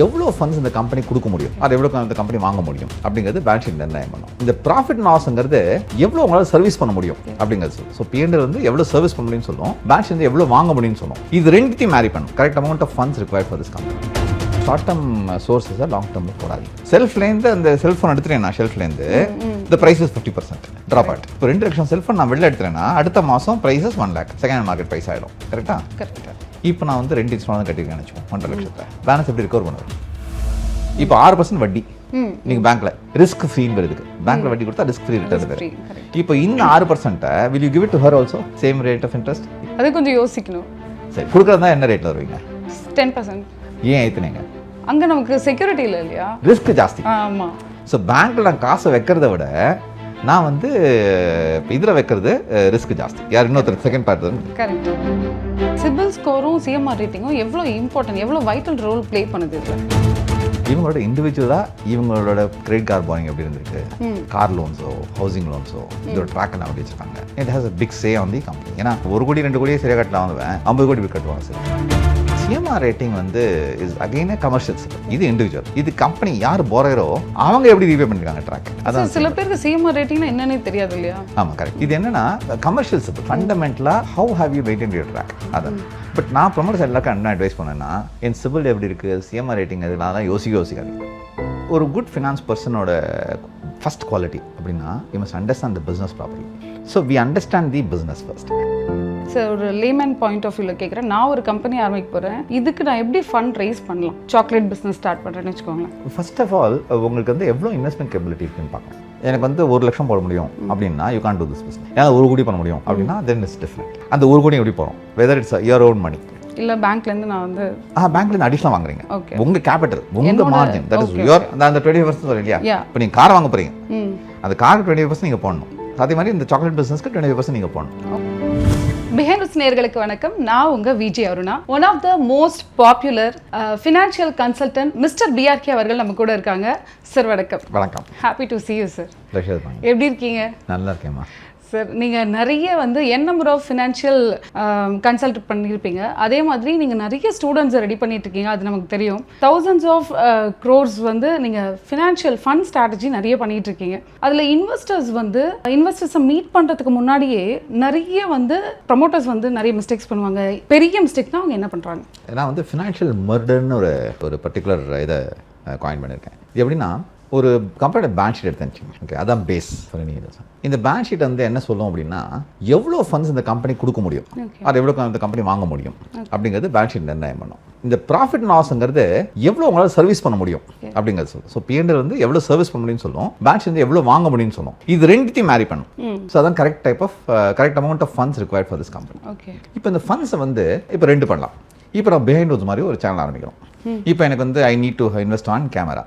எவ்வளோ ஃபண்ட்ஸ் இந்த கம்பெனி கொடுக்க முடியும், அது எவ்வளோ அந்த கம்பெனி வாங்க முடியும் அப்படிங்கிறது பேலன்ஸ் ஷீட் நிர்ணயம் பண்ணும். இந்த ப்ராஃபிட் லாஸ்ங்கிறது எவ்வளோ உங்களால் சர்வீஸ் பண்ண முடியும் அப்படிங்கிறது சொல்லும். ஸோ பிஎன்எல் வந்து எவ்வளோ சர்வீஸ் பண்ண முடியும்னு சொல்லும், பேலன்ஸ் ஷீட் வந்து எவ்வளோ வாங்க முடியும்னு சொல்லும். இது ரெண்டுத்தையும் மேரி பண்ணும். Correct amount of funds required for this company. Short term சோர்ஸஸை லாங் டேர்மில் போடாது. செல்ஃப்லேருந்து அந்த செல்ஃபோன் எடுத்துட்டேன், ஷெல்ஃப்லேருந்து இந்த ப்ரைஸஸ் 50% ட்ராப் ஆட். இப்போ 2 லட்சம் செல்ஃபோன் நான் வெளில எடுத்துட்டேன்னா அடுத்த மாதம் prices 1 lakh second hand market price ஆகிடும். கரெக்டாக இப்போ நான் வந்து 2 இன்ஸ்டாலும் கட்டிருக்கேன்னு வச்சுக்கோம், 1.5 லட்சத்தை பேலன்ஸ் எப்படி ரிகவர் பண்ணுவேன்? இப்போ 6% வட்டி நீங்கள் பேங்க்ல ரிஸ்க் ஃப்ரீன்னு இருக்குதுக்கு, பேங்க்ல வட்டி கொடுத்தா ரிஸ்க் ஃப்ரீ ரிட்டர்ன். இப்போ இந்த 6% will you give it to her also same rate of interest? அது கொஞ்சம் யோசிக்கணும். சரி, கொடுக்குறதா என்ன ரேட்ல வருவீங்க? 10%. ஏன் ஏத்துனீங்க? அங்க நமக்கு செக்யூரிட்டி இல்லை இல்லையா, ரிஸ்க் ஜாஸ்தி. ஆமா. ஸோ பேங்க்ல நான் காசை வைக்கிறத விட நான் வந்து இதில் வைக்கிறது ரிஸ்க் ஜாஸ்தி. யார் இன்னொருத்தர் செகண்ட் பார்ட். கரெக்ட். சிபில் ஸ்கோரும் சிஎம்ஆர் ரேட்டிங்கும் எவ்வளோ இம்பார்ட்டன்ட், எவ்வளோ வைட்டல் ரோல் ப்ளே பண்ணுது இதில்? இவங்களோட இண்டிவிஜுவலாக இவங்களோட கிரெடிட் கார்டு பாரிங் எப்படி இருந்திருக்கு, கார் லோன்ஸோ ஹவுசிங் லோன்ஸோ இதோட ட்ராக் என்ன அப்படி வச்சுருக்காங்க. It has a big say on the company. ஏன்னா 1 கோடி 2 கோடியே சரியாக கட்டலாம் வந்துவேன், 50 கோடி போய் கட்டுவாங்க. சரி, சிஎம்ஆர் ரேட்டிங் வந்து இஸ் அகைன் கமர்ஷியல்ஸ். இது இண்டிவிஜுவல். இது கம்பெனி யார் போறோ அவங்க எப்படி ரீபே பண்ணிருக்காங்க ட்ராக். அதான் சில பேருக்கு சிஎம்ஆர் ரேட்டிங்னா என்னன்னே தெரியாது இல்லையா? ஆமாம், கரெக்ட். இது என்னன்னா கமர்ஷியல்ஸ் ஃபண்டமெண்டலாக how have you maintain your track. அதான். பட் நான் ப்ரொமோட்டர்ஸ் எல்லாருக்கும் என்ன அட்வைஸ் பண்ணேன்னா, என் சிபில் எப்படி இருக்குது, சிஎம்ஆர் ரேட்டிங் அதெல்லாம் தான் யோசிக்காது. ஒரு குட் ஃபினான்ஸ் பர்சனோட ஃபர்ஸ்ட் குவாலிட்டி அப்படின்னா you must understand the business properly. So we understand the business first. Sir, ஒரு லேமேன் பாயிண்ட் ஆஃப் வியூவில் கேட்குறேன். நான் ஒரு கம்பெனி ஆரம்பிக்க போகிறேன், இதுக்கு நான் எப்படி ஃபண்ட் ரைஸ் பண்ணலாம்? சாக்லேட் பிஸ்னஸ் ஸ்டார்ட் பண்ணுறேன்னு வச்சுக்கோங்களேன். ஃபர்ஸ்ட் ஆஃப் ஆல் உங்களுக்கு வந்து எவ்வளோ இன்வெஸ்ட்மெண்ட் கேபிலிட்டி இருக்குன்னு பார்க்கணும். எனக்கு வந்து 1 லட்சம் போட முடியும் அப்படின்னா you can do this business. ஏன்னா 1 கோடி பண்ண முடியும் அப்படின்னா தென் இட்ஸ் டிஃப்ரெண்ட். அந்த 1 கோடி எப்படி போகிறோம், whether it's your own money இல்லை பேங்க்லேருந்து நான் வந்து பேங்க்லேருந்து அடிஷனல் வாங்குறீங்க. ஓகே, உங்கள் கேபிட்டல், உங்கள் மார்ஜின், தட் இஸ் யுவர். அந்த 20% சொல்ல இல்லையா, இப்போ நீங்கள் கார் வாங்க போகிறீங்க, அந்த காருக்கு 20% நீங்கள் போடணும். அதே மாதிரி இந்த சாக்லேட் பிஸ்னஸ்க்கு 20% நீங்கள் போடணும். பிஹைண்ட் நேயர்களுக்கு வணக்கம். நான் உங்க Vijay Aruna. One of the most popular financial consultant mister PRK அவர்கள் நம்ம கூட இருக்காங்க. சார் வணக்கம். வணக்கம். Happy to see you sir. எப்படி இருக்கீங்க? நல்லா இருக்கேம்மா. சார், நீங்கள் நிறைய வந்து நம்பர் ஆஃப் ஃபினான்ஷியல் கன்சல்ட் பண்ணியிருப்பீங்க. அதே மாதிரி நீங்கள் நிறைய ஸ்டூடெண்ட்ஸை ரெடி பண்ணிட்டு இருக்கீங்க, அது நமக்கு தெரியும். thousands ஆஃப் க்ரோர்ஸ் வந்து நீங்கள் ஃபினான்ஷியல் ஃபண்ட் ஸ்ட்ராட்டஜி நிறைய பண்ணிட்டு இருக்கீங்க. அதில் இன்வெஸ்டர்ஸை மீட் பண்ணுறதுக்கு முன்னாடியே நிறைய வந்து ப்ரமோட்டர்ஸ் வந்து நிறைய மிஸ்டேக்ஸ் பண்ணுவாங்க. பெரிய மிஸ்டேக்னா அவங்க என்ன பண்ணுறாங்க? நான் வந்து ஃபினான்ஷியல் மர்டர்னு ஒரு பர்டிகுலர் இதை காயின் பண்ணியிருக்கேன். இது எப்படின்னா, ஒரு கம்பெனியோட பேலன்ஸ் ஷீட் எடுத்துச்சுங்க. ஓகே, அதான் பேஸ் ஃபார் எனி பிஸ்னஸ். இந்த பேலன்ஸ் ஷீட் வந்து என்ன சொல்லும் அப்படின்னா எவ்வளோ ஃபண்ட்ஸ் இந்த கம்பெனி கொடுக்க முடியும், அது எவ்வளோ அந்த கம்பெனி வாங்க முடியும் அப்படிங்கிறது பேலன்ஸ் ஷீட் நிர்ணயம் பண்ணும். இந்த ப்ராஃபிட் லாஸ்ங்கிறது எவ்வளோ உங்களால் சர்வீஸ் பண்ண முடியும் அப்படிங்கிறது சொல்லும். ஸோ பிஎன்எல் வந்து எவ்வளோ சர்வீஸ் பண்ண முடியும்னு சொல்லும், பேலன்ஸ் ஷீட் வந்து எவ்வளோ வாங்க முடியும்னு சொல்லும். இது ரெண்டுத்தையும் மேரி பண்ணும். ஸோ அதான் correct amount of funds required for this company. இப்போ இந்த ஃபண்ட்ஸை வந்து இப்போ 2 பண்ணலாம். இப்போ நான் பிஹைண்ட் ரோஸ் மாதிரி ஒரு சேனல் ஆரம்பிக்கிறோம். இப்போ எனக்கு வந்து ஐ need to invest on camera,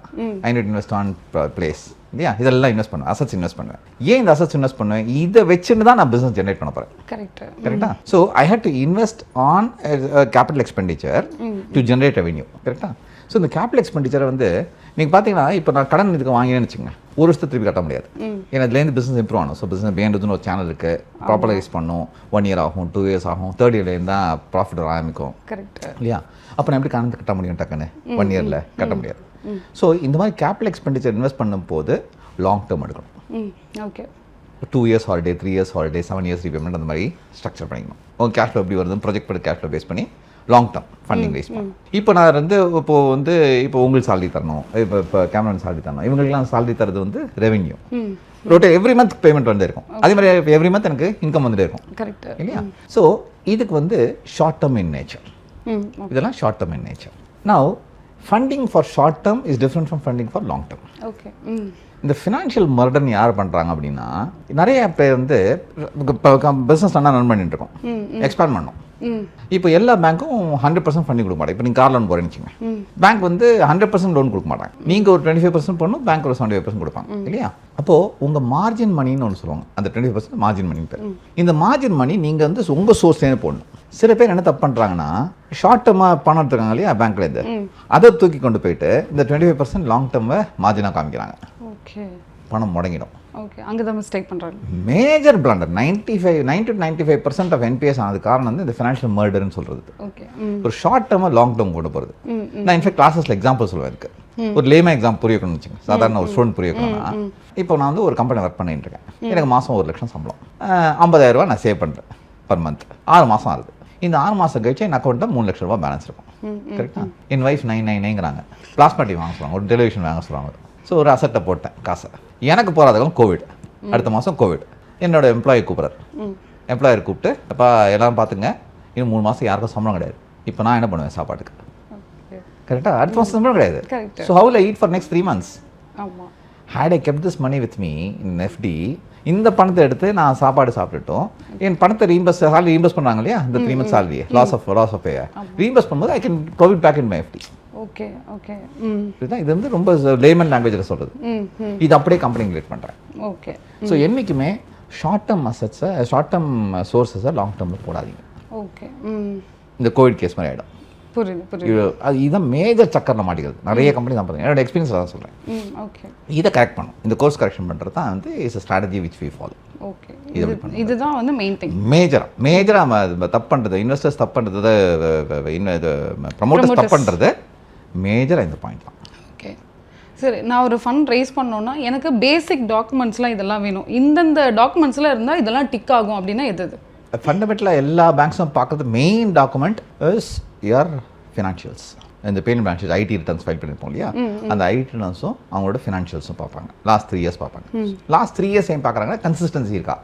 I need invest on place இல்லையா, இதெல்லாம் இன்வெஸ்ட் பண்ணுவேன், அசட்ஸ் இன்வெஸ்ட் பண்ணுவேன். ஏன் இந்த அசட்ஸ் இன்வெஸ்ட் பண்ணுவேன்? இதை வச்சுன்னு தான் நான் பிஸ்னஸ் ஜென்ரேட் பண்ண போகிறேன். கரெக்டா? So I had to invest on capital expenditure to generate revenue. கரெக்டா? ஸோ இந்த கேபிட்டல் எக்ஸ்பெண்டிச்சரை வந்து நீங்கள் பார்த்தீங்கன்னா, இப்போ நான் கடன் இதுக்கு வாங்கினேன்னு வச்சுங்க, ஒரு வருஷத்தை திருப்பி கட்ட முடியாது. ஏன்னா இதுலேருந்து பிஸ்னஸ் இம்ப்ரூவ் ஆகணும். ஸோ பிஸ்னஸ் பிஹைண்ட் ஒரு சேனல் இருக்குது, ப்ராப்பரைஸ் பண்ணும். 1 year ஆகும், 2 years ஆகும், 3rd yearலேருந்து தான் ப்ராஃபிட் ஆரம்பிக்கும். கரெக்ட் இல்லையா? அப்போ நான் எப்படி கடன் கட்ட முடியும்? டக்குன்னு 1 yearல கட்ட முடியாது. ஸோ இந்த மாதிரி கேபிட்டல் எக்ஸ்பெண்டிச்சர் இன்வெஸ்ட் பண்ணும்போது லாங் டேர்ம் எடுக்கணும். Okay, 2 years holiday, 3 years holiday, 7 years repayment, அந்த மாதிரி ஸ்ட்ரக்சர் பண்ணிக்கணும். உங்கள் கேஷ் ஃப்ளோ எப்படி வருதுன்னு ப்ரொஜெக்ட் பண்ணி கேஷ் ஃப்ளோ பேஸ் பண்ணி லாங் டேர்ம் ஃபண்டிங் ரைஸ் பண்ணணும். இப்போ நான் வந்து இப்போ உங்களுக்கு சேலரி தரணும், இப்போ கேமரா சேலரி தரணும், இவங்களுக்குலாம் சேலரி தரது வந்து revenue. Rotate every month payment வந்து இருக்கும். அதே மாதிரி எவ்ரி மந்த் எனக்கு இன்கம் வந்துட்டே இருக்கும். கரெக்ட் இல்லையா? ஸோ இதுக்கு வந்து ஷார்ட் டேர்ம் இன் நேச்சர். இதெல்லாம் short term in nature. Now funding for short term is different from funding for long term. Okay. இந்த ஃபினான்ஷியல் மர்டர் யார் பண்ணுறாங்க அப்படின்னா, நிறைய பேர் வந்து பிஸ்னஸ் நல்லா ரன் பண்ணிட்டு இருக்கோம், எக்ஸ்பேண்ட் பண்ணோம். இப்போ எல்லா பேங்க்கும் 100% ஃபண்டிங் கொடுக்க மாட்டாங்க. இப்போ நீங்கள் கார் லோன் போகிறேன்னு வச்சுங்க, பேங்க் வந்து 100% லோன் கொடுக்க மாட்டாங்க. நீங்கள் ஒரு 25% பண்ணணும், பேங்க் ஒரு 75% கொடுப்பாங்க இல்லையா? அப்போது உங்கள் மார்ஜின் மணின்னு ஒன்று சொல்லுவாங்க, அந்த 20% மார்ஜின் மணி பேர். இந்த மார்ஜின் மணி நீங்கள் வந்து உங்கள் சோர்ஸ்லேயே போடணும். சில பேர் என்ன தப்பு பண்ணுறாங்கன்னா, ஷார்ட் டேர்மாக பணம் எடுத்துருக்காங்க இல்லையா பேங்க்லேருந்து, அதை தூக்கி கொண்டு போயிட்டு இந்த 25% லாங் டேர்மை மார்ஜினாக காமிக்கிறாங்க. ஓகே, பணம் முடங்கிடும். ஓகே, அங்கே தான் மிஸ்டேக் பண்ணுறாங்க. மேஜர் பிளண்டர் 90-95% ஆஃப் என்பிஎஸ் ஆனது காரணம் வந்து இந்த ஃபினான்ஷியல் மர்டர்னு சொல்கிறது. ஓகே, ஒரு ஷார்ட் டேர்மாக லாங் டேர்ம் கொண்டு போகிறது. நான் இன்ஃபேக்ட் கிளாஸஸில் எக்ஸாம்பிள் சொல்லுவேன். இருக்கு ஒரு லேமா எக்ஸாம் புரியணும்னு வச்சுங்க. சாதாரண ஒரு ஸ்டூடெண்ட் புரியணும்னா, இப்போ நான் வந்து ஒரு கம்பெனி ஒர்க் பண்ணிட்டு இருக்கேன். எனக்கு மாதம் 1 லட்சம் சம்பளம், 50,000 ரூபா நான் சேவ் பண்ணுறேன் பர் மந்த். 6 மாதம் ஆகுது. இந்த 6 மாதம் கழிச்சு என் அக்கௌண்ட்டில் 3 லட்ச ரூபா பேலன்ஸ் இருக்கும். கரெக்டாக? என் வைஃப் 999ங்கிறாங்க. பிளாஸ்மா டிவி வாங்க சொல்லுவாங்க, ஒரு டெலிவிஷன் வாங்க சொல்லுவாங்க. ஸோ ஒரு அசட்டை போட்டேன் காசை. எனக்கு போகிறதுக்கும் கோவிட், அடுத்த மாதம் கோவிட். என்னோட எம்ப்ளாயி கூப்பிட்றாரு. எம்ப்ளாயர் கூப்பிட்டு, அப்பா எல்லாரும் பார்த்துங்க, இன்னும் 3 மாதம் யாருக்கும் சம்பளம் கிடையாது. இப்போ நான் என்ன பண்ணுவேன் சாப்பாட்டுக்கு? கரெக்டாக? அடுத்த மாதம் சம்பளம் கிடையாது. So how will I eat for next 3 months? Had I kept this money with me in FD, இந்த பணத்தை எடுத்து நான் சாப்பாடு சாப்பிட்டுட்டோம், என் பணத்தை சாலரி ரீஇம்பர்ஸ் பண்ணுறாங்க இல்லையா, இந்த 3 months salary loss of pay reimburse பண்ணும்போது I can provide back in my FD. Okay okay. இதுதான் இது வந்து ரொம்ப லேமன் லாங்குவேஜில் சொல்கிறது. இது அப்படியே கம்பெனி ரிலேட் பண்ணுறேன். ஓகே. ஸோ என்றைக்குமே ஷார்ட் டேர்ம் அசட்ஸை, ஷார்ட் டேர்ம் சோர்ஸஸை லாங் டேர்மில் போடாதீங்க. ஓகே. இந்த கோவிட் கேஸ் மாதிரி ஆகிடும். அது இதுதான் மேஜர் சக்கரில் மாட்டிக்கிறது நிறைய கம்பெனி தான். பார்த்தீங்க, என்னோட எக்ஸ்பீரியன்ஸ் தான் சொல்கிறேன். ஓகே. இதை கரெக்ட் பண்ணும். இந்த கோர்ஸ் கரெக்ஷன் பண்ணுறது தான் வந்து is a strategy which we follow. Okay. இதுதான் வந்து மெயின் திங். மேஜராக தப்பு பண்ணுறது, இன்வெஸ்டர்ஸ் தப்பு பண்ணுறது, ப்ரமோட்டர்ஸ் தப்பு பண்ணுறது மேஜராக இந்த பாயிண்ட் தான். ஓகே. சரி, நான் ஒரு ஃபண்ட் ரைஸ் பண்ணோன்னா எனக்கு பேசிக் டாக்குமெண்ட்ஸ்லாம் இதெல்லாம் வேணும், இந்தந்த டாக்குமெண்ட்ஸ்லாம் இருந்தால் இதெல்லாம் டிக் ஆகும் அப்படின்னா எது? ஃபண்டமெண்டலாக எல்லா பேங்க்ஸும் பார்க்குறது main document is your financials. இந்த payment financials, IT returns file பண்ணியிருப்போம் இல்லையா, அந்த ஐடி ரிட்டர்ன்ஸும் அவங்களோட ஃபினான்ஷியல்ஸும் பார்ப்பாங்க. லாஸ்ட் 3 years பார்ப்பாங்க. லாஸ்ட் 3 years ஏன் பார்க்குறாங்கன்னா கன்சிஸ்டன்சி இருக்கா,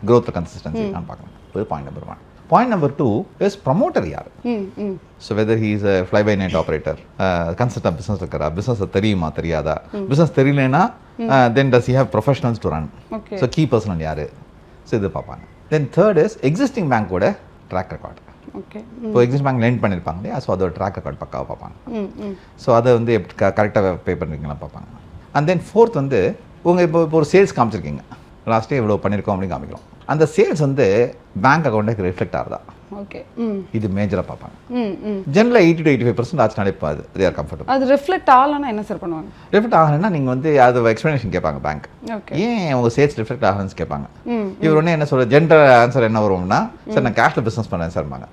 க்ரோத்தில் கன்சிஸ்டன்சி இருக்கான்னு பார்க்குறாங்க. இது point number 1. Point number 2 is promoter யார். So whether he is a fly by night operator, consistent business இருக்கிறா, பிஸ்னஸ் தெரியுமா தெரியாதா, பிஸ்னஸ் தெரியலனா then does he have professionals to run. So key personnel யார், ஸோ இது பார்ப்பாங்க. தென் தேர்ட் இஸ் எக்ஸிஸ்டிங் பேங்க்கோட track record. Okay. இப்போ existing bank lend பண்ணியிருப்பாங்க இல்லையா, ஸோ அதோட ட்ராக் ரெக்கார்ட் பக்காவாக பார்ப்பாங்க. ஸோ அதை வந்து எப்படி கரெக்டாக பே பண்ணுறீங்களா பார்ப்பாங்க. அண்ட் தென் ஃபோர்த் வந்து உங்கள் இப்போ ஒரு சேல்ஸ் காமிச்சிருக்கீங்க, லாஸ்ட்டே இவ்வளோ பண்ணியிருக்கோம் அப்படின்னு காமிக்கிறோம், அந்த சேல்ஸ் வந்து பேங்க் அக்கௌண்ட்டுக்கு ரிஃப்ளெக்ட் ஆகுதா. ஓகே. இது மேஜராக பார்ப்பாங்க. ஜென்ரலாக 80 to 85% ஆச்சுனாலே இப்போ அது ஆர் கம்ஃபர்டபுள். அது ரிஃப்ளெக்ட் ஆகலைன்னா என்ன சார் பண்ணுவாங்க? ரிஃப்ளெக்ட் ஆகலைன்னா நீங்கள் வந்து அது எக்ஸ்ப்ளனேஷன் கேட்பாங்க பேங்க், ஏன் உங்கள் சேல்ஸ் ரிஃப்ளெக்ட் ஆகலன்னு கேட்பாங்க. இவர் ஒன்று என்ன சொல்ற ஜென்ரல் ஆன்சர் என்ன வரும்னா, சார் நான் கேஷில் பிஸ்னஸ் பண்ணேன் சார்பாங்க.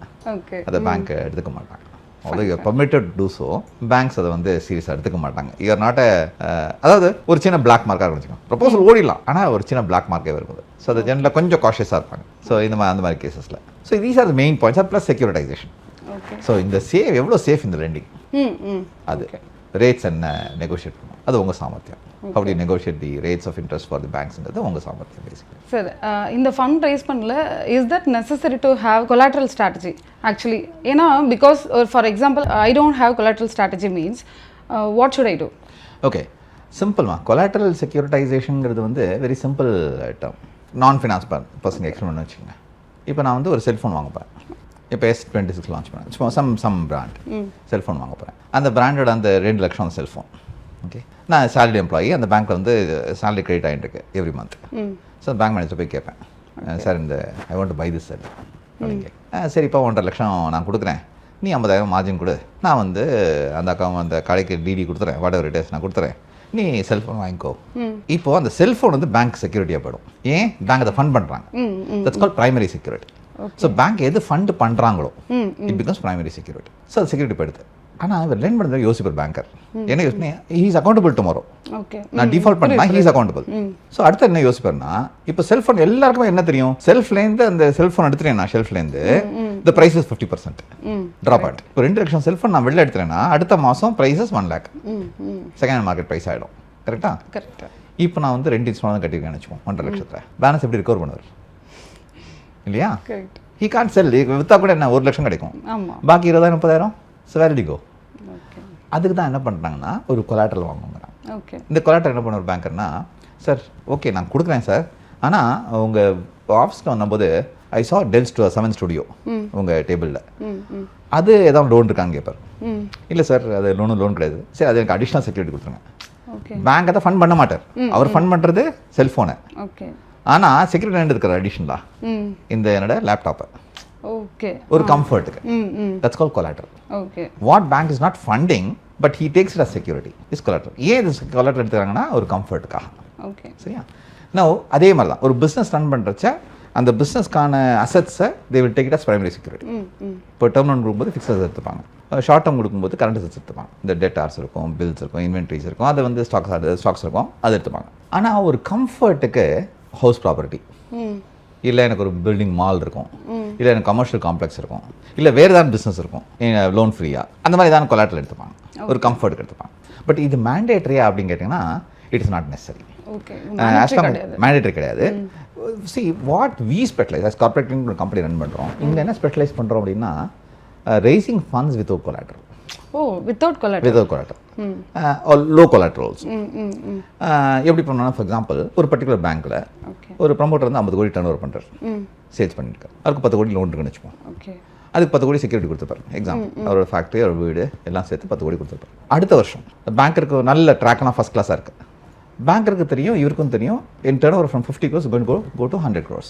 அதை பேங்க் எடுத்துக்க மாட்டாங்க. அவ்வளோ பர்மிட்டட் டூ ஸோ, பேங்க்ஸ் அதை வந்து சீரியஸாக எடுத்துக்க மாட்டாங்க. யூஆர் நாட் அதாவது ஒரு சின்ன பிளாக் மார்க்காக இருந்துச்சுக்கோங்க, ப்ரொபோசல் ஓடிடலாம், ஆனால் ஒரு சின்ன பிளாக் மார்க்கே வரும்போது ஸோ அது ஜென்ரலாக கொஞ்சம் காஷியஸாக இருப்பாங்க. ஸோ இந்த மாதிரி அந்த மாதிரி கேசஸில் so these are the main points. Or plus securitisation. So இந்த எவ்வளோ சேஃப் இந்த லெண்டிங், அது ரேட்ஸ் என்ன நெகோஷியேட் பண்ணும், அது உங்கள் சாமர்த்தியம். How do you negotiate the rates of interest for the banks? ன்றது உங்கள் சாமர்த்தியம் பேசிக்கலி. சார், இந்த ஃபண்ட் ரைஸ் பண்ணல is that necessary to have collateral strategy actually? ஏன்னா because for example I don't have collateral strategy means what should I do? Okay, சிம்பிள்மா. Collateral செக்யூரிட்டைசேஷனுங்கிறது வந்து வெரி சிம்பிள் டேர்ம். நான் ஃபினான்ஸ் பர்சன் எக்ஸ்பிளைன் வச்சுக்கோங்க. இப்போ நான் வந்து ஒரு செல்ஃபோன் வாங்க போகிறேன். இப்போ S26 லான்ச் பண்ணேன், சம் பிராண்ட் செல்ஃபோன் வாங்க போகிறேன். அந்த பிராண்டோட அந்த 2 லட்சம் அந்த செல்ஃபோன். ஓகே, நான் சேலரி எம்ப்ளாயி, அந்த பேங்க்கில் வந்து சேலரி கிரெடிட் ஆகிட்டு இருக்கு every month. So bank manager போய் கேட்பேன், சார் இந்த I want to buy this cell அப்படிங்க. சரிப்பா 1.5 லட்சம் நான் கொடுக்குறேன், நீ 50,000 மார்ஜின் கொடு, நான் வந்து அந்த கடைக்கு டிடி கொடுத்துறேன், வாட் எவர் இட் இஸ் நான் கொடுத்துறேன், நீ செல்ஃபோன் வாங்கிக்கோ. இப்போ அந்த செல்ஃபோன் வந்து பேங்க் செக்யூரிட்டியாக போயிடும். ஏன்? பேங்க் அதை ஃபண்ட் பண்ணுறாங்க. That's call primary security. So bank எது ஃபண்ட் பண்ணுறாங்களோ it becomes primary security. So அது செக்யூரிட்டி போயிடுது. ஆனால் இவர் லெண்ட் பண்ணுறது யோசிப்பார் பேங்கர், என்ன யோசனை, ஹீ இஸ் அக்கௌண்டபிள் டுமாரோ. நான் டிஃபால்ட் பண்ணா ஹீ இஸ் அக்கௌண்டபிள். ஸோ அடுத்து என்ன யோசிப்பார்னா, இப்போ செல்ஃபோன் எல்லாருக்குமே என்ன தெரியும், செல்ஃப்லேருந்து அந்த செல்ஃபோன் எடுத்துட்டேன் நான், ஷெல்ஃப்லேருந்து the price is 50% dropped. இப்போ 2 லட்சம் செல்ஃபோன் நான் வெளில எடுத்துட்டேன்னா அடுத்த மாதம் prices 1 lakh second hand market price ஆகிடும். கரெக்டாக? கரெக்டாக. இப்போ நான் வந்து 2 இன்ஸ்டால்மெண்ட் கட்டியிருக்கேன்னு வச்சுக்கோம், 1.5 லட்சத்தில் பேலன்ஸ் எப்படி ரிகவர் பண்ணுவார் இல்லையா? ஹீ கான்ட் செல். விற்றா கூட என்ன 1 லட்சம் கிடைக்கும், பாக்கி 20,000 30,000 ஸோ வேர் டு கோ. அதுக்கு தான் என்ன பண்ணுறாங்கன்னா ஒரு கொலாட்ரல் வாங்குங்கிறாங்க. ஓகே. இந்த கொலாட்ரல் என்ன பண்ண ஒரு பேங்கர்னா, சார் ஓகே நான் கொடுக்குறேன் சார், ஆனால் உங்கள் ஆஃபீஸ்க்கு வந்தபோது ஐ சா டெல் 7 ஸ்டுடியோ உங்கள் டேபிளில், அது ஏதாவது லோன் இருக்கான்னு கேட்பார். இல்லை சார் அது லோன் கிடையாது. சரி அது எனக்கு அடிஷ்னல் செக்யூரிட்டி கொடுத்துருங்க. பேங்க் அதை ஃபண்ட் பண்ண மாட்டார், அவர் ஃபண்ட் பண்ணுறது செல்ஃபோனை. ஓகே. ஆனால் செக்யூரிட்டி என்ன இருக்கிற அடிஷ்னலாக இந்த என்னோட லேப்டாப்பை. ஓகே. ஒரு கம்ஃபர்ட்டுக்கு. That's call collateral. Okay. What bank is not funding but he takes it as security is collateral. ஏன் இது கொலாட்ரல் எடுத்துக்கிறாங்கன்னா ஒரு கம்ஃபர்ட்டுக்காக. ஓகே. சரியா? நான் அதே மாதிரி தான் ஒரு பிஸ்னஸ் ரன் பண்ணுறச்ச அந்த பிஸ்னஸ்க்கான அசட்ஸை they will take it as primary security. இப்போ டேர்ம் லோன் கொடுக்கும்போது ஃபிக்ஸஸ் எடுத்துப்பாங்க, ஷார்ட் டேர்ம் கொடுக்கும்போது கரண்ட் அசட்ஸ் எடுத்துப்பாங்க. இந்த டெட்டார்ஸ் இருக்கும், பில்ஸ் இருக்கும், இன்வென்ட்ரிஸ் இருக்கும், அது வந்து ஸ்டாக்ஸ் இருக்கும், அது எடுத்துப்பாங்க. ஆனால் ஒரு கம்ஃபர்ட்டுக்கு ஹவுஸ் ப்ராப்பர்ட்டி, இல்லை எனக்கு ஒரு பில்டிங் மால் இருக்கும், இல்லை எனக்கு கமர்ஷியல் காம்ப்ளெக்ஸ் இருக்கும், இல்லை வேறு ஏதாவது பிஸ்னஸ் இருக்கும் லோன் ஃப்ரீயாக, அந்த மாதிரி ஏதாவது கொலாட்ரல் எடுத்துப்பாங்க, ஒரு கம்ஃபர்ட்டுக்கு எடுத்துப்பாங்க. பட் இது மேண்டேட்ரியா அப்படின்னு கேட்டிங்கன்னா it is not necessary. Mandatory கிடையாது. See what we specialise as corporate ஒரு கம்பெனி ரன் பண்ணுறோம். இங்கே என்ன ஸ்பெஷலைஸ் பண்ணுறோம் அப்படின்னா raising funds without collateral. Oh, without collateral. Without collateral. Or low collateral also. எப்படி பண்ணோம்னா ஃபார் எக்ஸாம்பிள் ஒரு பர்டிகுலர் பேங்க்கில் ஒரு ப்ரமோட்டர் வந்து 50 கோடி டர்ன் ஓவர் பண்ணுறாரு, சேல்ஸ் பண்ணியிருக்காரு, அவருக்கு 10 கோடி லோன் இருக்குன்னு வச்சுப்போம். அதுக்கு 10 கோடி செக்யூரிட்டி கொடுத்துருப்பாரு. எக்ஸாம்பிள் அவரோட ஃபேக்ட்ரி, அவர் வீடு எல்லாம் சேர்த்து 10 கோடி கொடுத்துருப்பாரு. அடுத்த வருஷம் பேங்க்கருக்கு நல்ல ட்ராக்லாம் ஃபஸ்ட் கிளாஸாக இருக்குது. பேங்க்கருக்கு தெரியும், இவருக்கும் தெரியும், என் turnover from 50 crores go to 100 crores.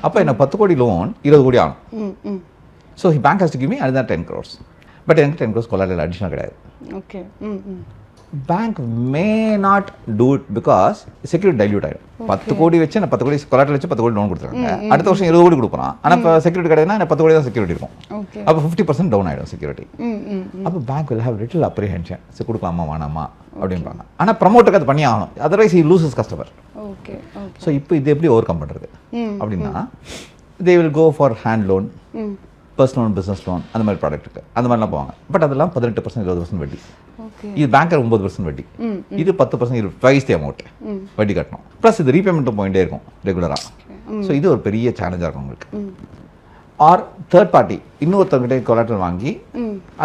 அப்போ என்ன 10 கோடி லோன் 20 கோடி ஆகும். So the bank has to give me another 10 crores. But எனக்கு 10 crores collateral additional கிடையாது. Okay. Bank may not do it because security dilute ஆயிடும். 10 கோடி வச்சு நான் 10 கோடி collateral வச்சு 10 கோடி லோன் கொடுத்துருக்காங்க. அடுத்த வருஷம் 20 கோடி கொடுக்குறான். ஆனால் இப்போ செக்யூரிட்டி கிடையாதுன்னா எனக்கு 10 கோடி தான் செக்யூரிட்டி இருக்கும். அப்போ 50% டவுன் ஆகிடும் செக்யூரிட்டி. அப்போ bank will have little apprehension. சரி கொடுக்கலாமா வேணாமா அப்படின்பாங்க. ஆனால் ப்ரமோட்டருக்கு அது பண்ணி ஆகணும், otherwise he loses customer. Okay. So இப்போ இது எப்படி ஓவர் கம் பண்ணுறது அப்படின்னா they will go for hand loan, personal loan, business loan, அந்த மாதிரி ப்ராடக்ட் இருக்குது, அந்த மாதிரிலாம் போவாங்க. பட் அதெல்லாம் 18% 20% வட்டி. இது பேங்க்கர் 9% வட்டி, இது 10% ட்வைஸ் தி அமௌண்ட் வட்டி கட்டணும். ப்ளஸ் இது ரீபேமெண்ட்டும் போயிட்டே இருக்கும் ரெகுலராக. ஸோ இது ஒரு பெரிய சேலஞ்சாக இருக்கும் உங்களுக்கு. ஆர் தேர்ட் பார்ட்டி இன்னொருத்தவங்கிட்ட கொலாட்ரல் வாங்கி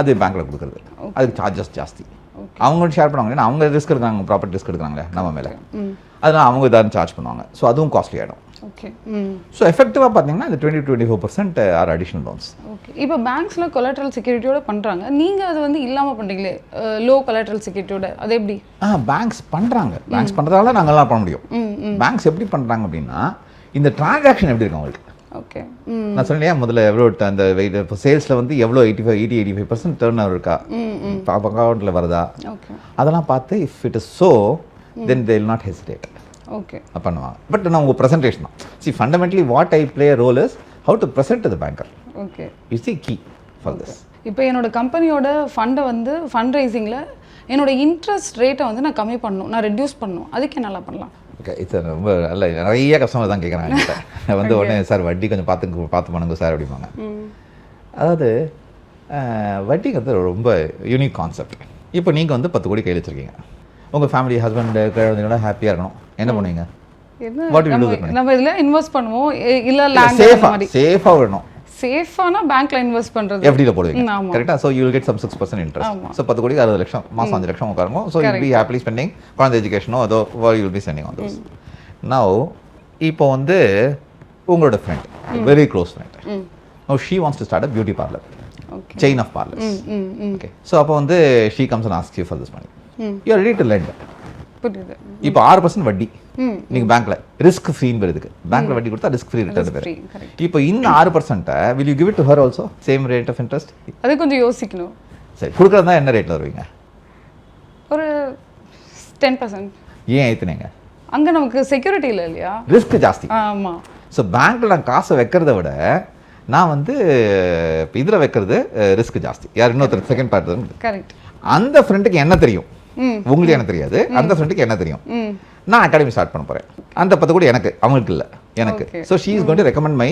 அது பேங்க்கில் கொடுக்குறது, அதுக்கு சார்ஜஸ் ஜாஸ்தி. அவங்கள்ட்ட ஷேர் பண்ணுவாங்க, ஏன்னா அவங்க ரிஸ்க் எடுக்கிறாங்க, ப்ராப்பர்ட்டி ரிஸ்க் எடுக்கிறாங்களே நம்ம மேலே, அதனால் அவங்க இதாக சார்ஜ் பண்ணுவாங்க. ஸோ அதுவும் காஸ்ட்லி ஆகிடும். ஓகே. ஸோ எஃபெக்டிவாக பார்த்தீங்கன்னா இந்த 20-24% ஆர் அடிஷனல் லோன்ஸ். ஓகே. இப்போ பேங்க்ஸில் கொலாட்ரல் செக்யூரிட்டியோட பண்ணுறாங்க, நீங்கள் அது வந்து இல்லாமல் பண்ணுறீங்களே லோ கொலாட்ரல் செக்யூரிட்டியோட, அது எப்படி? பேங்க்ஸ் பண்ணுறாங்க, பேங்க்ஸ் பண்ணுறதால நாங்கள்லாம் பண்ண முடியும். பேங்க்ஸ் எப்படி பண்ணுறாங்க அப்படின்னா இந்த டிரான்சாக்ஷன் எப்படி இருக்கு அவங்களுக்கு. ஓகே. நான் சொன்னேன் முதல்ல எவ்வளோ அந்த இப்போ சேல்ஸில் வந்து எவ்வளோ 85% டர்ன் ஓவர் இருக்கா, அக்கௌண்ட்டில் வருதா, அதெல்லாம் பார்த்து if it is so then they will not hesitate. Okay பண்ணுவாங்க. பட் நான் உங்கள் ப்ரெசன்டேஷன் தான். See fundamentally what I play role is how to present to the banker. Okay. It's the key for this. இப்போ என்னோட கம்பெனியோட ஃபண்டை வந்து fund ரைசிங்கில் என்னோட இன்ட்ரெஸ்ட் ரேட்டை வந்து நான் கம்மி பண்ணணும், நான் ரெடியூஸ் பண்ணணும், அதுக்கு என்னெல்லாம் பண்ணலாம்? ஓகே. இட்ஸ் ரொம்ப நல்ல நிறைய கஸ்டமர் தான் கேட்குறாங்க என்கிட்ட வந்து உடனே சார் வட்டி கொஞ்சம் பார்த்து பண்ணுங்க சார் அப்படிம்பாங்க. அதாவது வட்டிங்கிறது ரொம்ப யூனிக் கான்செப்ட். இப்போ நீங்கள் வந்து 10 கோடி கையில் வச்சுருக்கீங்க, உங்கள் ஃபேமிலி ஹஸ்பண்ட் குழந்தைங்களோட ஹாப்பியாக இருக்கணும், என்ன பண்ணுவீங்க? நம்ம இதில் இன்வெஸ்ட் பண்ணுவோம், இல்லை சேஃபாக விடணும். சேஃபானா பேங்க்ல இன்வெஸ்ட் பண்றது, எஃப்டில போடுவீங்க, கரெக்ட்டா? So you will get some 6% interest. So 10 கோடி 60 லட்சம் மாசம் 5 லட்சம் உட்காருங்க. So you be happily spending for the எஜுகேஷனோ அதோ you will be spending on those. Now இப்போ வந்து உங்களோட friend, very close friend, now she wants to start a beauty parlour, chain of parlours. Okay. So அப்போ வந்து she comes and asks you for this money, you are ready to lend. புரியுது. இப்போ 6% வட்டி நீங்க பேங்க்ல ரிஸ்க் ஃப்ரீன்னு வருதுக்கு, பேங்க்ல வட்டி கொடுத்தா ரிஸ்க் ஃப்ரீ ரிட்டர்ன் பேரு. இப்போ இந்த 6% will you give it to her also same rate of interest? அது கொஞ்சம் யோசிக்கணும். சரி, கொடுக்கறதா என்ன ரேட்ல வருவீங்க? ஒரு 10%. ஏன் ஏத்துனீங்க? அங்க நமக்கு செக்யூரிட்டி இல்லையா, ரிஸ்க் ஜாஸ்தி. ஆமா. ஸோ பேங்க்ல நான் காசை வைக்கிறத விட நான் வந்து இதில் வைக்கிறது ரிஸ்க் ஜாஸ்தி. யார் இன்னொருத்தர் செகண்ட் பார்ட். கரெக்ட். அந்த ஃப்ரெண்டுக்கு என்ன தெரியும், உங்களுக்கு என்ன தெரியாது, அந்த ஃப்ரெண்டுக்கு என்ன தெரியும். நான் அகாடமி ஸ்டார்ட் பண்ண போறேன், அந்த 10 கோடி எனக்கு, அவங்களுக்கு இல்லை எனக்கு. So she is going to recommend my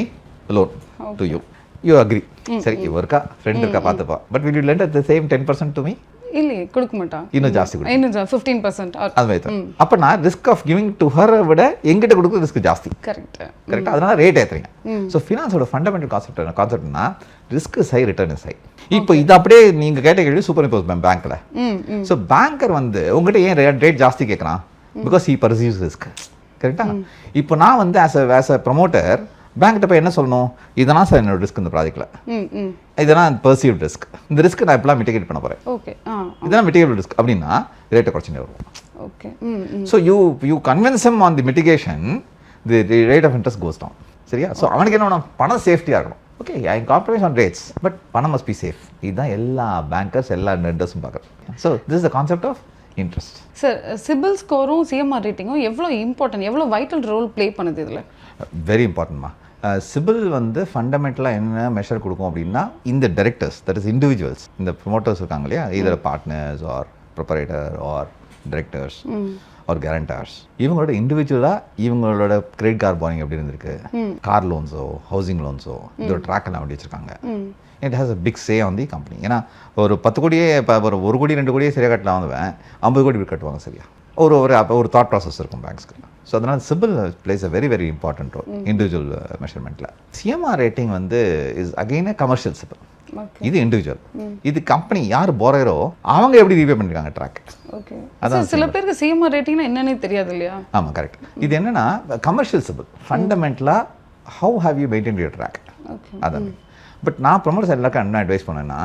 loan to you, you agree. சரி, இவ இருக்கா ஃப்ரெண்ட் இருக்கா பார்த்துப்பா, but will you lend at the same 10% to me? இல்லையே, கொடுக்க மாட்டான், இன்னும் ஜாஸ்தி கொடுக்கும், இன்னும் 15%. அது மாதிரி தான். அப்போ நான் risk of giving to her விட எங்கிட்ட கொடுக்குற ரிஸ்க் ஜாஸ்தி. கரெக்ட். கரெக்டாக, அதனால ரேட் ஏற்றுறீங்க. ஸோ ஃபினான்ஸோட ஃபண்டமெண்டல் கான்செப்ட்னா risk is high, return is high. இப்போ இது அப்படியே நீங்கள் கேட்ட கேள்வி சூப்பர் இம்போஸ் பேங்க்ல. ஸோ பேங்கர் வந்து உங்கள்கிட்ட ஏன் ரேட் ஜாஸ்தி கேட்குறான்? Because he perceives risk. கரெக்டா? இப்போ நான் வந்து ஆஸ் அ ப்ரொமோட்டர் பேங்க்கிட்ட போய் என்ன சொல்லணும், இதெல்லாம் சார் என்னோட ரிஸ்க் இந்த ப்ராஜெக்ட்ல, இதெல்லாம் பர்சீவ்ட் ரிஸ்க், இந்த ரிஸ்க் நான் இப்பெல்லாம் மிட்டிகேட் பண்ண போறேன், இதெல்லாம் மிட்டிகேபிள் ரிஸ்க் அப்படின்னா ரேட்டை குறைச்சினே வரும். Okay. So you convince him on the mitigation, the rate of interest goes down. சரியா? ஸோ அவனுக்கு என்ன பணம் சேஃப்டியாக இருக்கணும். Okay, I compromise on rates, but பணம் மஸ்ட் பி சேஃப். இதுதான் எல்லா பேங்கர்ஸ் எல்லா லெண்டர்ஸும் பார்க்குறது. So this is the concept of interest. Sir CIBIL ஸ்கோரும் சிஎம்ஆர் ரேட்டிங்கும் எவ்வளோ இம்பார்ட்டன்ட், எவ்வளோ வைட்டல் ரோல் ப்ளே பண்ணுது இதில்? வெரி இம்பார்ட்டன்ட்மா. சிபில் வந்து ஃபண்டமெண்டலாக என்ன மெஷர் கொடுக்கும் அப்படின்னா இந்த டைரக்டர்ஸ், தட் இஸ் இண்டிவிஜுவல்ஸ், இந்த ப்ரொமோட்டர்ஸ் இருக்காங்க இல்லையா, either partners or proprietor or directors or guarantors, இவங்களோட இண்டிவிஜுவலாக இவங்களோட கிரெடிட் கார்டு பாரிங் எப்படி இருந்திருக்கு, கார் லோன்ஸோ ஹவுசிங் லோன்ஸோ இதோட ட்ராக் எல்லாம் எப்படி வச்சுருக்காங்க. It has a big say on the company. ஏன்னா ஒரு 10 கோடியே இப்போ ஒரு 1 கோடி 2 கோடியே சரியாக கட்டலாம் வந்துவேன், 50 கோடி இப்படி கட்டுவாங்க சரியா. ஒரு தாட் ப்ராசஸ் இருக்கும் பேங்க்ஸ்க்கு. ஸோ அதனால் CIBIL plays a very very important role individual மெஷர்மெண்ட்டில். சிஎம்ஆர் ரேட்டிங் வந்து இஸ் அகெயின் கமர்ஷியல் சிபில். இது இண்டிவிஜுவல். இது கம்பெனி யார் போறோ அவங்க எப்படி ரீபே பண்ணிருக்காங்க ட்ராக். ஓகே. அதான் சில பேருக்கு சிஎம்ஆர் ரேட்டிங்னா என்னன்னே தெரியாது இல்லையா? ஆமாம், கரெக்ட். இது என்னன்னா கமர்ஷியல் சிபில். ஃபண்டமெண்டலாக how have you maintain your track, அதான். பட் நான் ப்ரொமோட்டர்ஸ் எல்லாருக்கும் என்ன அட்வைஸ் பண்ணேன்னா,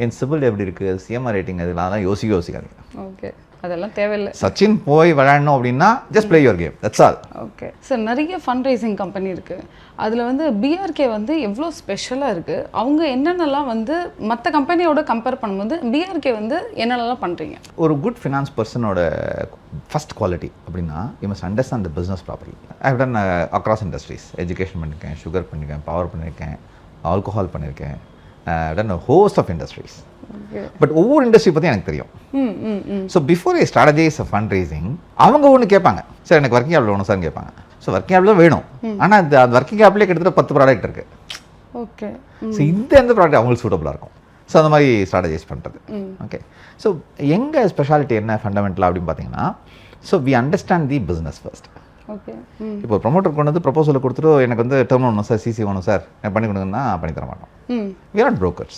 என் சிபில் எப்படி இருக்குது, சிஎம்ஆர் ரேட்டிங் இதெல்லாம் தான் யோசிக்காதீங்க. ஓகே, அதெல்லாம் தேவையில்லை. சச்சின் போய் விளையாடணும் அப்படின்னா just play your game, that's all. Okay sir, நிறைய ஃபண்ட் ரைசிங் கம்பெனி இருக்குது. அதில் வந்து பிஆர்கே வந்து எவ்வளோ ஸ்பெஷலாக இருக்குது, அவங்க என்னென்னலாம் வந்து மற்ற கம்பெனியோட கம்பேர் பண்ணும்போது பிஆர்கே வந்து என்னென்னலாம் பண்ணுறீங்க? ஒரு குட் ஃபினான்ஸ் பர்சனோட ஃபஸ்ட் குவாலிட்டி அப்படின்னா you must understand the business properly. I have done across industries, education பண்ணியிருக்கேன், சுகர் பண்ணியிருக்கேன், பவர் பண்ணியிருக்கேன், ஆல்கோஹால் பண்ணியிருக்கேன், done a host of industries. But ஒவ்வொரு இண்டஸ்ட்ரி பற்றி எனக்கு தெரியும். So before I strategize fund raising, அவங்க ஒன்று கேட்பாங்க, சார் எனக்கு ஒர்க்கிங் கேபிட்டல் வேணும் சார்னு கேட்பாங்க. ஸோ ஒர்க்கிங் கேபிட்டல் வேணும், ஆனால் அந்த ஒர்க்கிங் கேபிட்டலே கிட்டத்தட்ட 10 ப்ராடக்ட் இருக்குது. ஓகே. ஸோ எந்த ப்ராடக்ட் அவங்களுக்கு சூட்டபுளாக இருக்கும். ஸோ அந்த மாதிரி ஸ்ட்ராட்டஜைஸ் பண்ணுறது. ஓகே. ஸோ எங்கள் ஸ்பெஷாலிட்டி என்ன ஃபண்டமெண்டலாக அப்படின்னு பார்த்தீங்கன்னா, so we understand the business first. Okay. இப்போ ப்ரொமோட்டர் கொண்டு வந்து ப்ரொபோசலை கொடுத்துட்டு எனக்கு வந்து டேர்ம் வேணும் சார், சிசி வேணும் சார், எனக்கு பண்ணி கொடுங்கன்னா பண்ணி தர மாட்டோம். We are not brokers.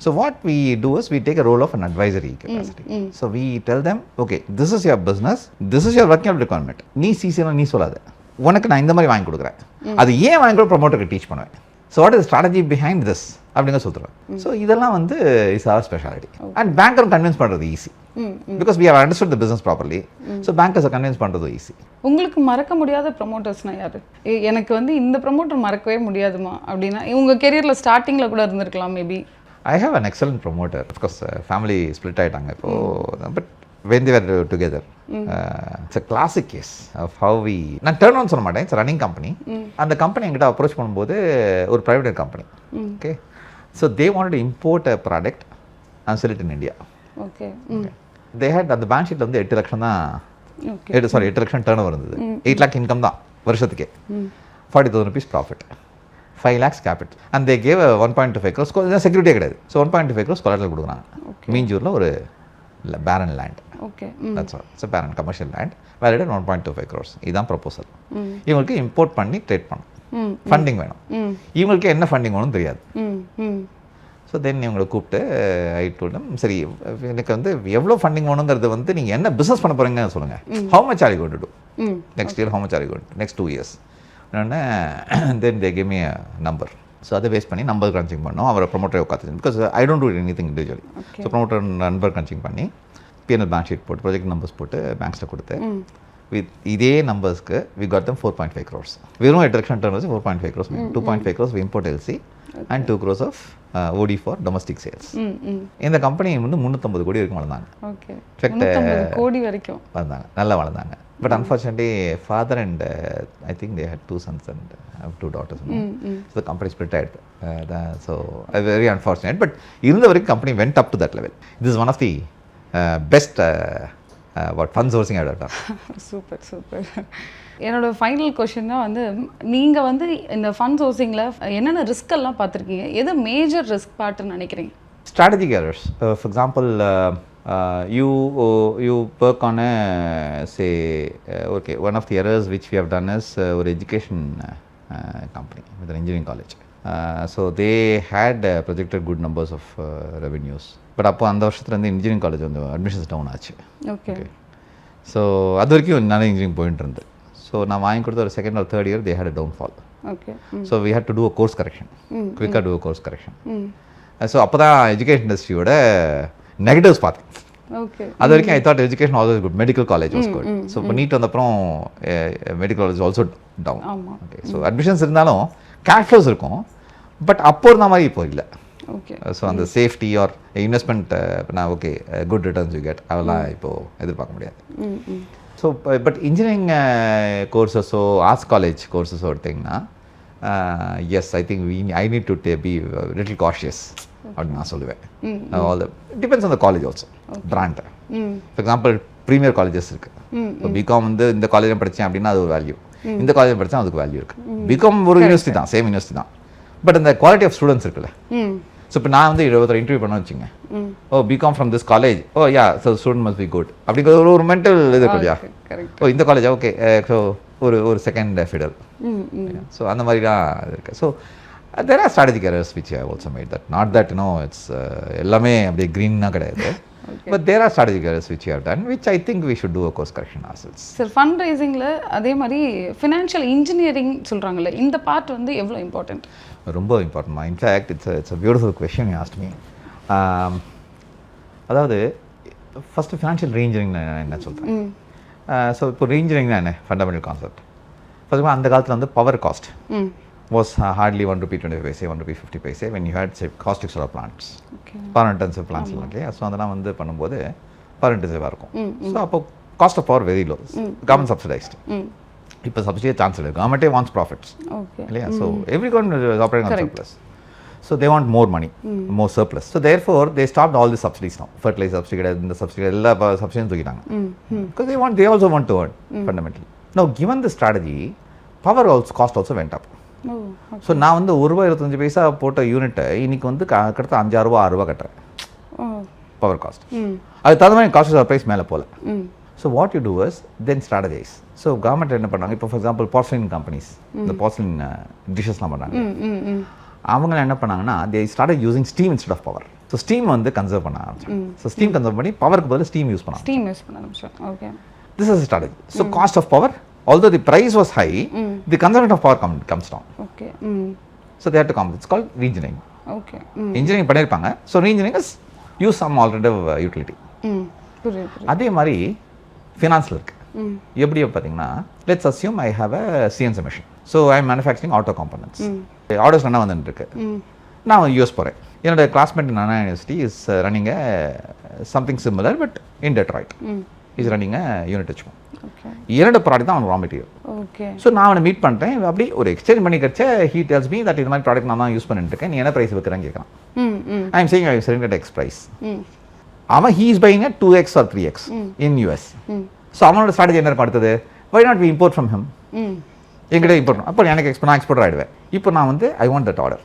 So what we do is we take a role of an advisory capacity. So we tell them, okay, this is your business, this is your working capital requirement. நீ சிசினா நீ சொல்லாத, உனக்கு நான் இந்த மாதிரி வாங்கி கொடுக்குறேன், அது ஏன் வாங்கி கூட ப்ரொமோட்டருக்கு டீச் பண்ணுவேன். So what is strategy behind this அப்படிங்க சொல்லுவேன். ஸோ இதெல்லாம் வந்து இஸ் அவர் ஸ்பெஷாலிட்டி. அண்ட் பேங்கரும் கன்வின்ஸ் பண்ணுறது easy, because we have understood the business properly. So பேங்கர்ஸை கன்வின்ஸ் பண்ணுறது ஈஸி. உங்களுக்கு மறக்க முடியாத ப்ரொமோட்டர்ஸ்னால் யார்? எனக்கு வந்து இந்த ப்ரொமோட்டர் மறக்கவே முடியாதுமா அப்படின்னா உங்கள் கெரியரில் ஸ்டார்டிங்கில் கூட இருந்திருக்கலாம் maybe. I have an excellent promoter. Of course family split ஆகிட்டாங்க இப்போது, but when they were together, it's a classic case of how we, நான் டர்ன் ஆன் சொல்ல மாட்டேன், இட்ஸ் ரன்னிங் கம்பெனி. அந்த கம்பெனி எங்கிட்ட அப்ரோச் பண்ணும்போது ஒரு private company, okay. So they wanted to import a product and sell it in India. Okay. They had அந்த bank ஷீட்டில் வந்து 8 லட்சம் தான், 8 லட்சம் டர்ன் ஓவர் இருந்தது. 8 lakh இன்கம் தான் வருஷத்துக்கே, 40,000 rupees profit, 5 lakhs capital. And they gave 1.25 crores, செக்யூரிட்டியே கிடையாது. So 1.25 crores collateral கொடுக்குறாங்க. மீஞ்சூரில் ஒரு barren land. Okay. That's all. It's a barren commercial land valued at 1.25 crores. இதுதான் ப்ரொபோசல். இவங்களுக்கு இம்போர்ட் பண்ணி ட்ரேட் பண்ணணும், funding வேணும். இவங்களுக்கு என்ன ஃபண்டிங் வேணும்னு தெரியாது. ஸோ தென் இவங்களை கூப்பிட்டு ஐ டோல்ட் தெம், சரி எனக்கு வந்து எவ்வளோ ஃபண்டிங் வேணுங்கிறது வந்து நீங்கள் என்ன பிஸ்னஸ் பண்ண போகிறீங்கன்னு சொல்லுங்கள். How much are you going to to next year, how much are you going next 2 years. Then they give me a number. So அதை பேஸ் பண்ணி நம்பர் கிரன்ச்சிங் பண்ணோம். அவரை ப்ரொமோட்டரை உட்காந்து, because I don't do anything individually. So promoter number crunching பண்ணி PNL bank sheet போட்டு project numbers போட்டு பேங்க்ஸில் கொடுத்து with இதே நம்பர்ஸ்க்கு வி காட் தம் 4.5 crores. வெறும் 8 லட்சம் டர்ன் வச்சு 4.5 crores, 2.5 crores import LC and 2 crores of OD for domestic sales. இந்த company வந்து 350 கோடி வரைக்கும் வளர்ந்தாங்க. ஓகே, 350 கோடி வரைக்கும் வளர்ந்தாங்க, நல்லா வளர்ந்தாங்க. But unfortunately, father and I think they had 2 sons and 2 daughters. So the company split out. So very unfortunate. But இருந்த வரைக்கும் company went up to that level. This is one of the best fund sourcing I've done. Super super. என்னோட final கொஷின்னா வந்து நீங்கள் வந்து இந்த fund சோர்சிங்கில் என்னென்ன risk எல்லாம் பார்த்துருக்கீங்க, எது மேஜர் ரிஸ்க் பார்ட்டுன்னு நினைக்கிறீங்க? Strategic errors. For example, you work on a say okay, one of the errors which we have done is ஒரு education company with an engineering college. So they had projected good numbers of revenues, but அப்போ அந்த வருஷத்துலேருந்து engineering college வந்து admissions down ஆச்சு. Okay. So அது வரைக்கும் நல்ல engineering போயிட்டு இருந்து. ஸோ நான் வாங்கி கொடுத்த ஒரு 2nd or 3rd year they had a downfall. Okay. So we had to do a course correction, quicker do a course correction. So அப்போ தான் எஜுகேஷன் இண்டஸ்ட்ரியோட நெகட்டிவ்ஸ் பார்த்தேன். ஓகே. அது வரைக்கும் I thought education always good, medical college was good. So இப்போ NEET வந்தப்புறம் medical college also down. Okay. So admissions இருந்தாலும் cash flows இருக்கும், பட் அப்போ இருந்த மாதிரி இப்போ இல்லை. ஓகே. ஸோ அந்த சேஃப்டி ஆர் இன்வெஸ்ட்மெண்ட் நான் okay good returns you get அதெல்லாம் இப்போது எதிர்பார்க்க முடியாது. ஸோ பட் இன்ஜினியரிங் கோர்சஸோ ஆர்ட்ஸ் காலேஜ் கோர்சஸோ எடுத்திங்கன்னா yes I think I need to be little cautious அப்படின்னு நான் சொல்லுவேன். All depends on the college also brand. For example premier colleges இருக்குது. இப்போ பிகாம் வந்து இந்த காலேஜில் படித்தேன் அப்படின்னா அது ஒரு வேல்யூ, இந்த காலேஜில் படித்தா அதுக்கு வேல்யூ இருக்குது. பிகாம் ஒரு யூனிவர்சிட்டி தான், சேம் யூனிவர்சிட்டி தான், பட் இந்த குவாலிட்டி ஆஃப் ஸ்டூடெண்ட்ஸ் இருக்குல்ல. ஸோ இப்போ நான் வந்து 20 இன்டர்வியூ பண்ண வச்சுங்க, oh BCom from this college, oh yeah so student must be good அப்படிங்கிற ஒரு மென்டல் இது இருக்கு இல்லையா. ஓ இந்த காலேஜ் ஓகே, ஸோ ஒரு செகண்ட் ஃபிடல். ஸோ அந்த மாதிரி தான் இது இருக்குது. So there are strategic errors which I also made that, not that you know it's எல்லாமே அப்படியே க்ரீன்னாக கிடையாது. But there are strategic errors which you have done, which I think we should do a course correction ourselves. Sir, fund raisingல அதே மாதிரி financial engineering சொல்றாங்கல்ல, இந்த part வந்து எவ்வளோ important? ரொம்ப important. In fact it's a beautiful question you asked me. அதாவது first financial re-engineering நான் என்ன சொல்கிறேன். ஸோ இப்போ ரீஇன்ஜினியரிங்னா என்ன ஃபண்டமெண்டல் கான்செப்ட். ஃபர்ஸ்ட் அந்த காலத்தில் வந்து power cost was hardly 1 rupee 25 paise, 1 rupee 50 paise when you had say caustic soda plants. Okay. Power intensive plants okay. So அதெல்லாம் வந்து பண்ணும்போது பவர் இன்டென்சிவாக இருக்கும். ஸோ அப்போ cost of power very low, government subsidized. இப்போ சப்சிடியே சான்ஸ் இல்லை, கவர்மெண்ட்டே wants profits இல்லையா. So every government is operating on surplus. So they want more money, more surplus. So therefore they stopped all the subsidies now. Fertilizer subsidy கிடையாது, இந்த subsidy எல்லா சப்சிடியும் தூக்கிட்டாங்க. Because they also want to earn fundamentally. Now given the strategy, power also cost also went up. So நான் வந்து ₹1.25 போட்ட யூனிட்டை இன்னைக்கு வந்து கிட்டத்தட்ட ₹5 6 கட்டுறேன் பவர் காஸ்ட். அது தகுந்த மாதிரி காஸ்ட் ஆஃப் ப்ரைஸ் மேலே போகல. So what you do is then strategize. So government என்ன பண்ணாங்க, இப்போ ஃபார் எக்ஸாம்பிள் போர்சலின் கம்பெனிஸ், இந்த போர்சலின் டிஷ்ஷஸ்லாம் பண்ணாங்க, அவங்க என்ன பண்ணாங்கன்னா they started using steam instead of power. So steam வந்து கன்சர்வ் பண்ண ஆரம்பிச்சாங்க. ஸோ ஸ்டீம் கன்சர்வ் பண்ணி பவருக்கு பதில் ஸ்டீம் யூஸ் பண்ணாங்க. This is strategy. So cost of power, although the price was high, the consumption of power comes down. Okay. So they have to come. It's called reengineering. Okay. Engineering பண்ணிருப்பாங்க. So reengineering is use some alternative utility. அதே மாதிரி ஃபினான்ஸில் இருக்கு. எப்படி பார்த்தீங்கன்னா let's assume I have a CNC machine. So I am manufacturing auto components. Orders என்ன வந்துட்டு இருக்கு, நான் யூஎஸ் போகிறேன். என்னோட classmate Anna university is running something similar but in Detroit is running unit வச்சுக்கோம். இரண்டு ப்ராடக்ட் தான் அவன் ரா மெட்டீரியல். ஸோ நான் அவனை மீட் பண்ணிட்டேன், அப்படி ஒரு எக்ஸ்சேஞ்ச் பண்ணி கிடச்ச ஹீ டெல்ஸ் மீ தட் இது மாதிரி ப்ராடக்ட் நான் தான் யூஸ் பண்ணிட்டு இருக்கேன், நீ என்ன ப்ரைஸ் வைக்கிறேன்னு கேட்குறான். I am saying I am selling at X price. அவன் he is buying at 2x or 3x in US. So அவனோட ஸ்ட்ராட்டஜி என்ன இருக்கும், அடுத்தது why not we import from him, எங்கிட்ட இம்போர்ட் பண்ணணும். அப்போ எனக்கு நான் எக்ஸ்போர்ட் ஆகிடுவேன். இப்போ நான் வந்து ஐ வாண்ட் தட் ஆர்டர்.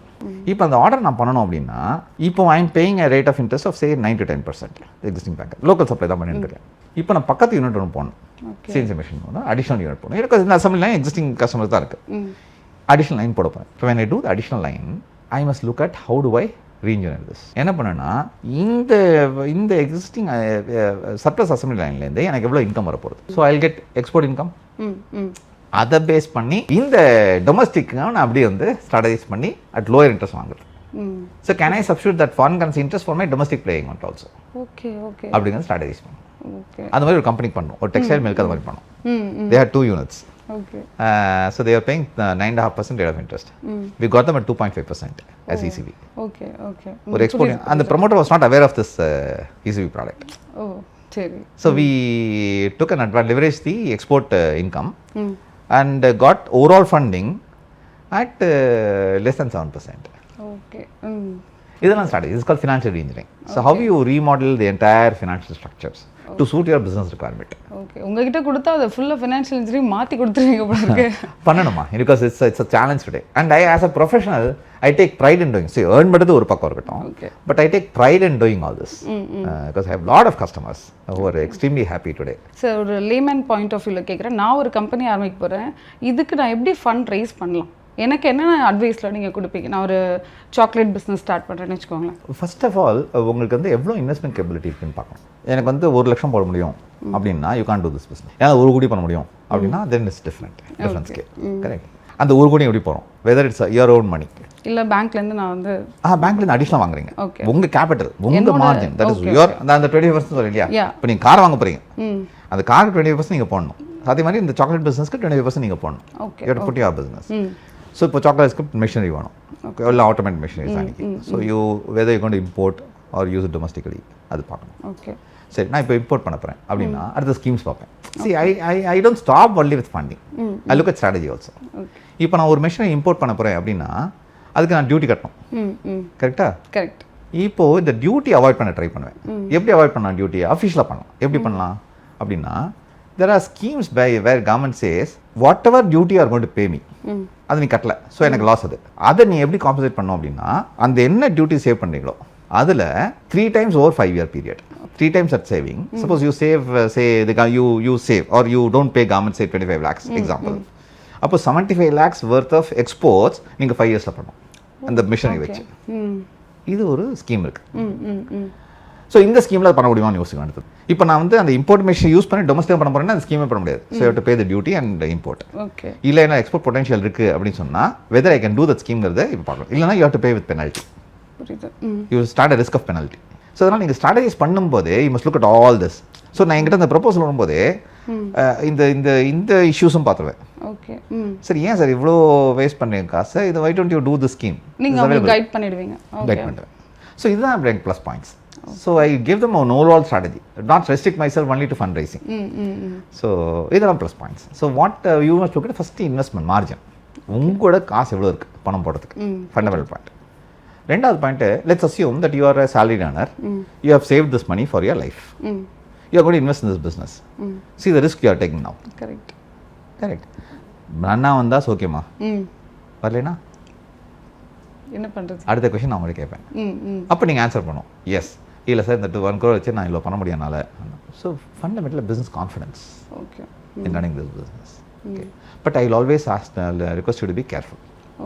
இப்போ அந்த ஆர்டர் நான் பண்ணணும் அப்படின்னா இப்போ I am paying a rate of interest of say 9 to 10% existing bank local supply தான் பண்ணிட்டு இருக்கேன். இப்போ நான் பக்கத்து யூனிட் ஒன்று போகணும், CNC மிஷின் போகணும், அடிஷனல் யூனிட் போகணும். எனக்கு இந்த அசம்பிளி லைன் எக்ஸிஸ்டிங் கஸ்டமர்ஸ் தான் இருக்குது, அடிஷனல் லைன் போட போகிறேன். இப்போ when I do the additional line, I must look at how do I re-engineer this. என்ன பண்ணேன்னா இந்த எக்ஸிஸ்டிங் சர்ப்ளஸ் அசம்பிளி லைன்லேருந்து எனக்கு எவ்வளோ இன்கம் வர போகிறது. So I get export income. அதை பேஸ் பண்ணி இந்த டொமஸ்டிக்கு நான் அப்படியே வந்து ஸ்ட்ராட்டஜைஸ் பண்ணி அட் லோயர் இன்ட்ரெஸ்ட் வாங்குறது. So can I substitute that foreign currency interest for my domestic playing amount also. Okay okay அப்படிங்கிறது ஸ்ட்ராட்டஜைஸ் பண்ணும். அந்த மாதிரி ஒரு கம்பெனிக்கு பண்ணணும், ஒரு டெக்ஸ்டைல் மில்க் அது மாதிரி பண்ணணும். They had 2 units. Okay. So they are paying 9.5% rate of interest. We got them at 2.5% as ECB. Okay, okay. For exporting, and the promoter was not aware of this ECB product. Oh, sorry. So we took an advantage, leveraged the export income and got overall funding at less than 7%. Okay. இதெல்லாம் strategy. This is called financial engineering. So how you remodel the entire financial structures to suit your business requirement. Okay. உங்ககிட்ட கொடுத்தா அது ஃபுல்லா financial engineering மாத்தி கொடுத்துருவீங்க போல இருக்கு. பண்ணணுமா, because it's a challenge today. And I as a professional I take pride in doing. See, earn பண்றது ஒரு பக்கம் இருக்கட்டும். But I take pride in doing all this. Because I have a lot of customers who are extremely happy today. So ஒரு layman point of view ல கேக்குறேன், நான் ஒரு company ஆரம்பிக்க போறேன், இதுக்கு நான் எப்படி ஃபண்ட் ரைஸ் பண்ணலாம், எனக்கு என்ன அட்வைஸ்லாம் நீங்கள் கொடுப்பீங்க? நான் ஒரு சாக்லேட் பிஸ்னஸ் ஸ்டார்ட் பண்ணுறேன்னு வச்சுக்கோங்களேன். ஃபர்ஸ்ட் ஆஃப் ஆல் உங்களுக்கு வந்து எவ்வளோ இன்வெஸ்ட்மெண்ட் கேபிலிட்டி இருக்குன்னு பார்க்கணும். எனக்கு வந்து 1 லட்சம் போட முடியும் அப்படின்னா you can do this business. ஏன்னா 1 கோடி பண்ண முடியும் அப்படின்னா then it's different scale. Correct. அந்த 1 கோடி எப்படி போகிறோம், whether it's your own money இல்லை பேங்க்லேருந்து நான் வந்து பேங்க்லேருந்து அடிஷனல் வாங்குறீங்க, உங்கள் கேபிட்டல் உங்கள் மார்ஜின் தட் இஸ் யுவர். அந்த 20% சொல்ல இல்லையா, இப்போ நீங்கள் கார் வாங்க போகிறீங்க, அந்த காருக்கு 25% நீங்கள் போடணும். அதே மாதிரி இந்த சாக்லேட் பிஸ்னஸ்க்கு 25% நீங்கள் போடணும். You have to put your business. So இப்போ சாக்லேட்ஸ்க்கு மெஷினரி வேணும், இல்லை ஆட்டோமேட் மெஷினரிஸ் அன்றைக்கி. So you whether you gonna import or use domestically அது பார்க்கணும். ஓகே, சரி, நான் இப்போ இம்போர்ட் பண்ண போகிறேன் அப்படின்னா அடுத்த ஸ்கீம்ஸ் பார்ப்பேன். C I don't stop only with funding, I look at strategy also. இப்போ நான் ஒரு மெஷினை இம்போர்ட் பண்ண போகிறேன் அப்படின்னா அதுக்கு நான் டியூட்டி கட்டணும். கரெக்டாக? கரெக்ட். இப்போது இந்த டியூட்டி அவாய்ட் பண்ண ட்ரை பண்ணுவேன். எப்படி அவாய்ட் பண்ணலாம்? டியூட்டி அஃபிஷியலாக பண்ணலாம். எப்படி பண்ணலாம் அப்படின்னா there are schemes by where government says whatever duty you are going to pay me, அது நீ கட்டல, ஸோ எனக்கு லாஸ். அதை நீ எப்படி காம்பன்சேட் பண்ணோம் அப்படின்னா அந்த என்ன டியூட்டி சேவ் பண்ணுறீங்களோ அதில் 3 times over 5-year period, 3 times at saving. Suppose you save, say you save or you don't pay government, say 25 lakhs example. அப்போ 75 lakhs worth of exports நீங்கள் 5 yearsல பண்ணணும் அந்த மிஷனை வச்சு. இது ஒரு ஸ்கீம் இருக்குது. ஸோ இந்த ஸ்கீமில் பண்ண முடியுமான்னு யோசிக்க அடுத்தது. இப்போ நான் வந்து அந்த இம்போர்ட் மிஷின் யூஸ் பண்ணி டொமஸ்டிக் பண்ண போகிறேன்னா அந்த ஸ்கீமே பண்ண முடியாது. So to pay the duty and import. Okay. இல்லை என்ன எக்ஸ்போர்ட் பொட்டன்ஷியல் இருக்குது அப்படின்னு சொன்னால் whether I can do that ஸ்கீம்ங்கிறத இப்போ பார்க்கணும். இல்லைனா you have to pay with penalty. You start a risk of penalty. So அதனால் நீங்கள் ஸ்ட்ராட்டஜைஸ் பண்ணும்போதே you must look at all this. So நான் என்கிட்ட அந்த ப்ரொபோசல் வரும்போதே இந்த இந்த இந்த இஷ்யூஸும் பார்த்துருவேன். ஓகே. சரி, ஏன் சார் இவ்வளோ வேஸ்ட் பண்ணுறீங்க காசை, இது why don't you do the scheme? நீங்கள் கைட் பண்ணிடுவீங்க. கைட் பண்ணுறேன். ஸோ இதுதான் எனக்கு plus points. So I give them an overall strategy, not restrict myself only to fundraising. So these are plus points. So what you must look at first investment margin. உங்களோட காசு எவ்வளோ இருக்குது பணம் போடுறதுக்கு, fundamental point. ரெண்டாவது point, let's assume that you are a salaried earner, you have saved this money for your life. You are going to invest in this business. See the risk you are taking now. Correct. அண்ணா வந்தால் சோக்கியமா, வரலைனா என்ன பண்ணுறது? அடுத்த question நான் உங்களுக்கு கேட்பேன். அப்போ நீங்கள் answer பண்ணும் எஸ், இல்லை சார் இந்த 1 crore வச்சு நான் இவ்வளோ பண்ண முடியாதனால. So fundamental business confidence in running this business. Okay. But I will always request you to be careful.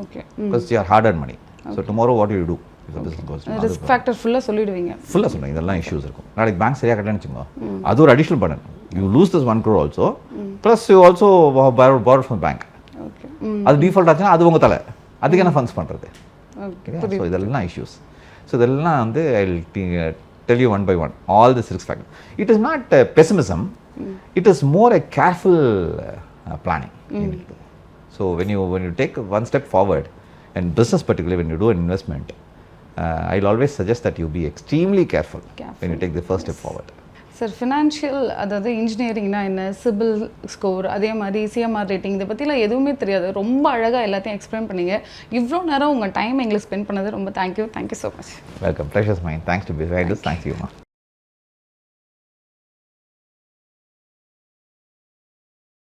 Okay. Because you are hard-earned money. So tomorrow what do you do if the business goes down? Risk factor ஃபுல்லாக சொல்லிடுவீங்க. ஃபுல்லாக சொல்லுங்கள், இதெல்லாம் issues இருக்கும். நாளைக்கு bank சரியாக கட்டணும்னு வச்சுக்கோங்க, அது ஒரு additional burden. You lose this 1 crore also, plus you also borrow from bank. அது டிஃபால்ட் ஆச்சுன்னா அது உங்கள் தலை, அதுக்கு என்ன ஃபண்ட்ஸ் பண்ணுறது? ஸோ இதெல்லாம் இஷ்யூஸ். ஸோ இதெல்லாம் வந்து I will tell you one by one all this risk factor. It is not pessimism, it is more a careful planning. So when you take one step forward, and business particularly when you do an investment, I'll always suggest that you be extremely careful when you take the first step forward. Sir, financial அதாவது இன்ஜினியரிங்னா என்ன, CIBIL score, அதே மாதிரி CMR rating, இதை பற்றிலாம் எதுவுமே தெரியாது. ரொம்ப அழகாக எல்லாத்தையும் எக்ஸ்பிளைன் பண்ணீங்க. இவ்வளோ நேரம் உங்கள் டைம் எங்களுக்கு ஸ்பெண்ட் பண்ணது ரொம்ப thank you so much. Welcome. Pleasure's mine. Thanks to be right this. Thanks you மா.